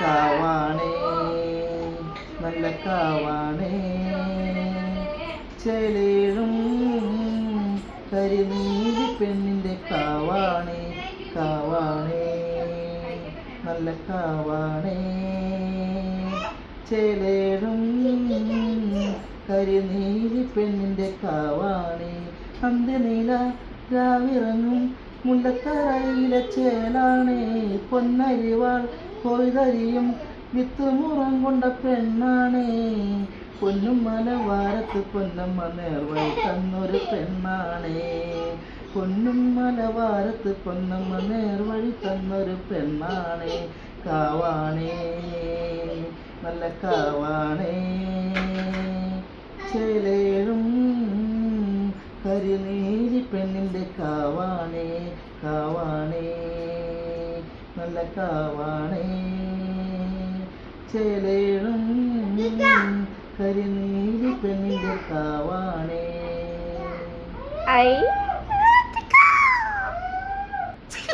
കാവാണേ നല്ല കാവാണേ ചേലേഴും കരിനീലി പെണ്ണിൻ്റെ കാവാണേ കാവാണേ നല്ല കാവാണേ ചേലേഴും കരിനീലി പെണ്ണിൻ്റെ കാവാണേ അന്ത്യനീല രാവിറങ്ങും മുല്ലത്തറയിലെ ചേലാണേ പൊന്നരിവാൾ കൊയ്തരിയും വിത്തുമുറം കൊണ്ട പെണ്ണാണേ പൊന്നും മലവാരത്ത് പൊന്നമ്മ നേർവഴി തന്നൊരു പെണ്ണാണേ പൊന്നും മലവാരത്ത് പൊന്നമ്മ നേർവഴി തന്നൊരു പെണ്ണാണേ കാവാണേ നല്ല കാവാണേ ചേലേഴും കരിനീലി പെണ്ണിൻ്റെ കാവാണേ കാവാണേ നല്ല കാവാണേ ചേലേഴും കരിനീലി പെണ്ണിൻ്റെ കാവാണേ.